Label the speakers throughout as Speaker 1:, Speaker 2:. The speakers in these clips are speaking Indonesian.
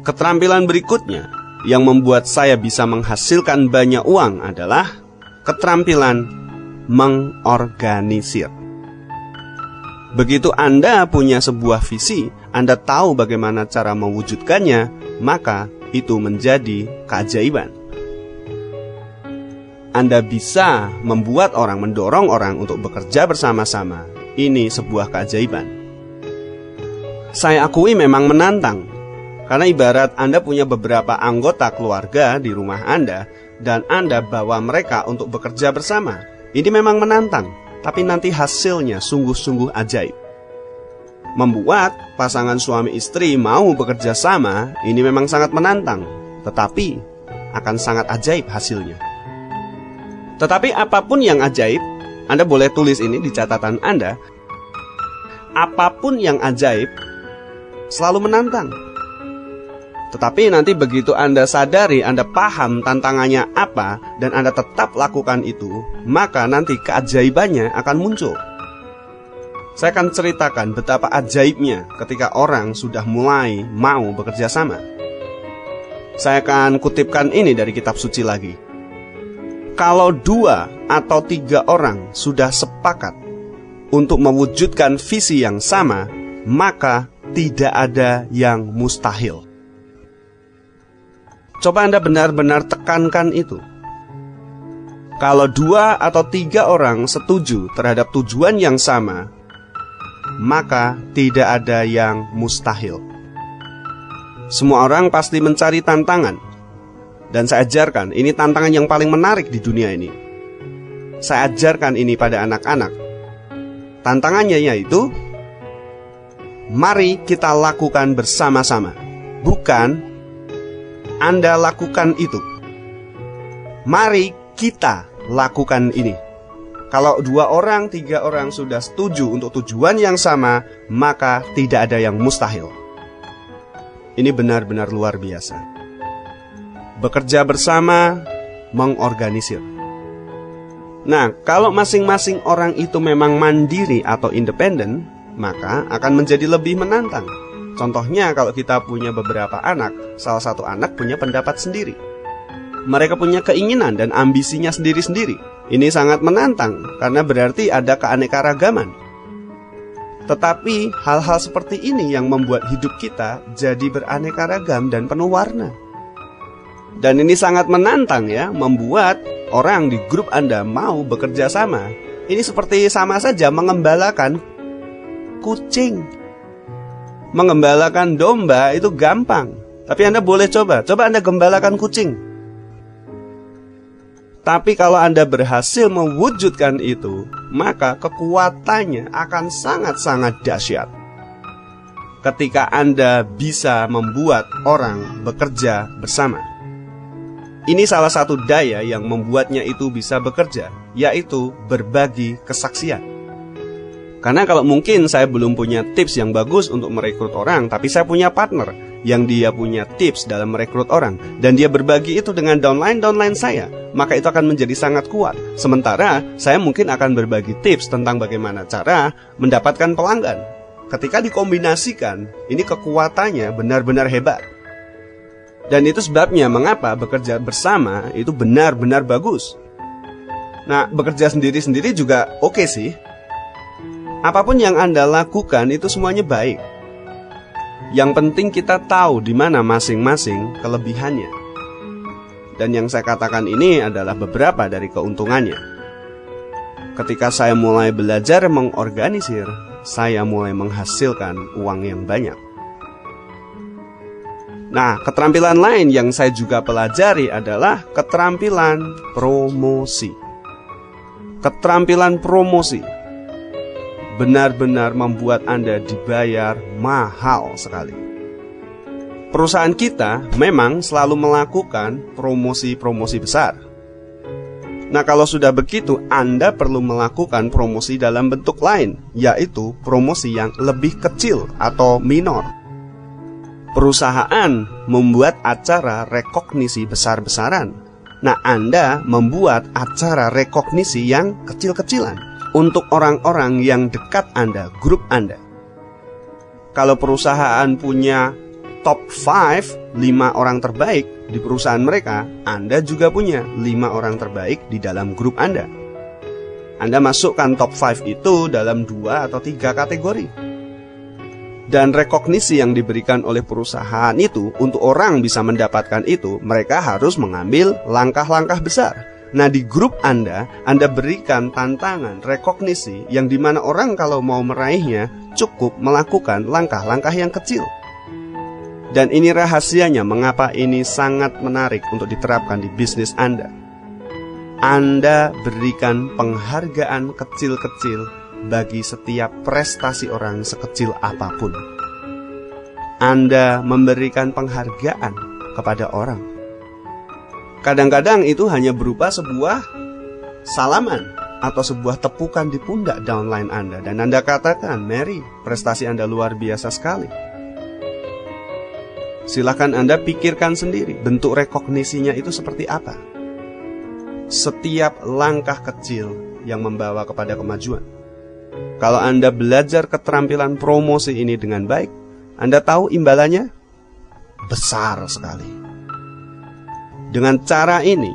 Speaker 1: Keterampilan berikutnya yang membuat saya bisa menghasilkan banyak uang adalah keterampilan mengorganisir. Begitu Anda punya sebuah visi, Anda tahu bagaimana cara mewujudkannya, maka itu menjadi keajaiban. Anda bisa membuat orang, mendorong orang untuk bekerja bersama-sama. Ini sebuah keajaiban. Saya akui memang menantang, karena ibarat Anda punya beberapa anggota keluarga di rumah Anda, dan Anda bawa mereka untuk bekerja bersama. Ini memang menantang, tapi nanti hasilnya sungguh-sungguh ajaib. Membuat pasangan suami istri mau bekerja sama, ini memang sangat menantang, tetapi akan sangat ajaib hasilnya. Tetapi apapun yang ajaib, Anda boleh tulis ini di catatan Anda. Apapun yang ajaib selalu menantang. Tetapi nanti begitu Anda sadari, Anda paham tantangannya apa, dan Anda tetap lakukan itu, maka nanti keajaibannya akan muncul. Saya akan ceritakan betapa ajaibnya ketika orang sudah mulai mau bekerja sama. Saya akan kutipkan ini dari kitab suci lagi. Kalau 2 atau 3 orang sudah sepakat untuk mewujudkan visi yang sama, maka tidak ada yang mustahil. Coba Anda benar-benar tekankan itu. Kalau 2 atau 3 orang setuju terhadap tujuan yang sama, maka tidak ada yang mustahil. Semua orang pasti mencari tantangan. Dan saya ajarkan, ini tantangan yang paling menarik di dunia ini. Saya ajarkan ini pada anak-anak. Tantangannya yaitu, mari kita lakukan bersama-sama. Bukan Anda lakukan itu. Mari kita lakukan ini. Kalau 2 orang, 3 orang sudah setuju untuk tujuan yang sama, maka tidak ada yang mustahil. Ini benar-benar luar biasa. Bekerja bersama, mengorganisir. Nah, kalau masing-masing orang itu memang mandiri atau independen, maka akan menjadi lebih menantang. Contohnya kalau kita punya beberapa anak, salah satu anak punya pendapat sendiri. Mereka punya keinginan dan ambisinya sendiri-sendiri. Ini sangat menantang, karena berarti ada keanekaragaman. Tetapi hal-hal seperti ini yang membuat hidup kita jadi beraneka ragam dan penuh warna. Dan ini sangat menantang ya, membuat orang di grup Anda mau bekerja sama. Ini seperti sama saja mengembalakan kucing. Mengembalakan domba itu gampang, tapi Anda boleh coba Anda gembalakan kucing. Tapi kalau Anda berhasil mewujudkan itu, maka kekuatannya akan sangat-sangat dahsyat. Ketika Anda bisa membuat orang bekerja bersama. Ini salah satu daya yang membuatnya itu bisa bekerja, yaitu berbagi kesaksian. Karena kalau mungkin saya belum punya tips yang bagus untuk merekrut orang, tapi saya punya partner yang dia punya tips dalam merekrut orang, dan dia berbagi itu dengan downline saya, maka itu akan menjadi sangat kuat. Sementara saya mungkin akan berbagi tips tentang bagaimana cara mendapatkan pelanggan. Ketika dikombinasikan, ini kekuatannya benar-benar hebat. Dan itu sebabnya mengapa bekerja bersama itu benar-benar bagus. Nah, bekerja sendiri-sendiri juga oke sih. Apapun yang Anda lakukan itu semuanya baik. Yang penting kita tahu di mana masing-masing kelebihannya. Dan yang saya katakan ini adalah beberapa dari keuntungannya. Ketika saya mulai belajar mengorganisir, saya mulai menghasilkan uang yang banyak. Nah, keterampilan lain yang saya juga pelajari adalah keterampilan promosi. Keterampilan promosi benar-benar membuat Anda dibayar mahal sekali. Perusahaan kita memang selalu melakukan promosi-promosi besar. Nah, kalau sudah begitu, Anda perlu melakukan promosi dalam bentuk lain, yaitu promosi yang lebih kecil atau minor. Perusahaan membuat acara rekognisi besar-besaran. Nah, Anda membuat acara rekognisi yang kecil-kecilan untuk orang-orang yang dekat Anda, grup Anda. Kalau perusahaan punya top 5, 5 orang terbaik di perusahaan mereka, Anda juga punya 5 orang terbaik di dalam grup Anda. Anda masukkan top 5 itu dalam 2 atau 3 kategori. Dan rekognisi yang diberikan oleh perusahaan itu, untuk orang bisa mendapatkan itu, mereka harus mengambil langkah-langkah besar. Nah, di grup Anda berikan tantangan, rekognisi, yang dimana orang kalau mau meraihnya cukup melakukan langkah-langkah yang kecil. Dan ini rahasianya mengapa ini sangat menarik untuk diterapkan di bisnis Anda. Anda berikan penghargaan kecil-kecil bagi setiap prestasi orang sekecil apapun. Anda memberikan penghargaan kepada orang. Kadang-kadang itu hanya berupa sebuah salaman atau sebuah tepukan di pundak downline Anda, dan Anda katakan, "Mary, prestasi Anda luar biasa sekali." Silakan Anda pikirkan sendiri bentuk rekognisinya itu seperti apa. Setiap langkah kecil yang membawa kepada kemajuan. Kalau Anda belajar keterampilan promosi ini dengan baik, Anda tahu imbalannya besar sekali. Dengan cara ini,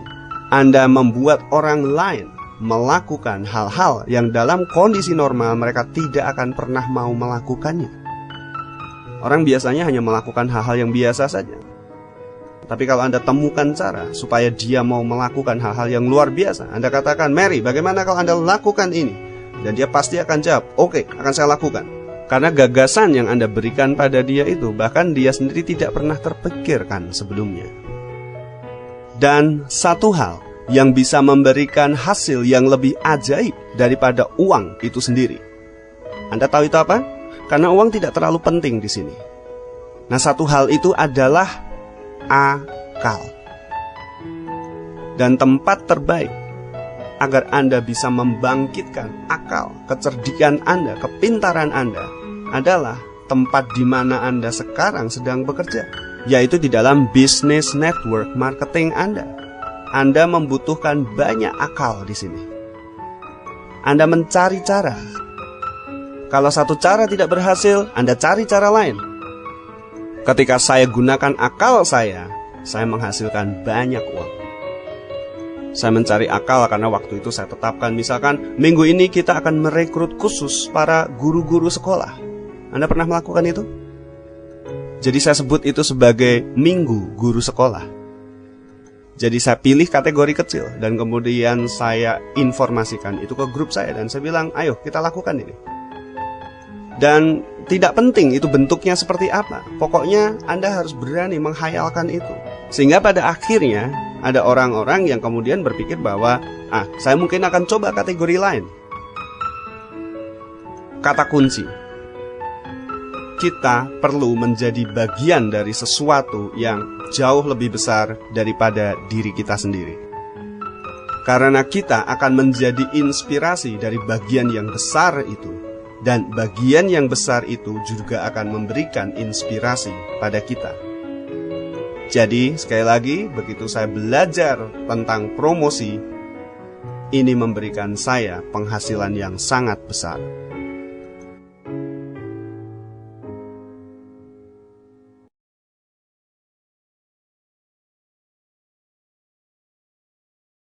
Speaker 1: Anda membuat orang lain melakukan hal-hal yang dalam kondisi normal mereka tidak akan pernah mau melakukannya. Orang biasanya hanya melakukan hal-hal yang biasa saja. Tapi kalau Anda temukan cara supaya dia mau melakukan hal-hal yang luar biasa, Anda katakan, "Mary, bagaimana kalau Anda lakukan ini?" Dan dia pasti akan jawab, "Oke, akan saya lakukan." Karena gagasan yang Anda berikan pada dia itu, bahkan dia sendiri tidak pernah terpikirkan sebelumnya. Dan satu hal yang bisa memberikan hasil yang lebih ajaib daripada uang itu sendiri. Anda tahu itu apa? Karena uang tidak terlalu penting di sini. Nah, satu hal itu adalah akal. Dan tempat terbaik agar Anda bisa membangkitkan akal, kecerdikan Anda, kepintaran Anda adalah tempat di mana Anda sekarang sedang bekerja, yaitu di dalam bisnis network marketing Anda. Anda membutuhkan banyak akal di sini. Anda mencari cara. Kalau satu cara tidak berhasil, Anda cari cara lain. Ketika saya gunakan akal saya menghasilkan banyak uang. Saya mencari akal karena waktu itu saya tetapkan, misalkan minggu ini kita akan merekrut khusus para guru-guru sekolah. Anda pernah melakukan itu? Jadi saya sebut itu sebagai minggu guru sekolah. Jadi saya pilih kategori kecil dan kemudian saya informasikan itu ke grup saya, dan saya bilang, "Ayo kita lakukan ini." Dan tidak penting itu bentuknya seperti apa. Pokoknya Anda harus berani menghayalkan itu. Sehingga pada akhirnya ada orang-orang yang kemudian berpikir bahwa saya mungkin akan coba kategori lain. Kata kunci, kita perlu menjadi bagian dari sesuatu yang jauh lebih besar daripada diri kita sendiri. Karena kita akan menjadi inspirasi dari bagian yang besar itu. Dan bagian yang besar itu juga akan memberikan inspirasi pada kita. Jadi sekali lagi, begitu saya belajar tentang promosi, ini memberikan saya penghasilan yang sangat besar.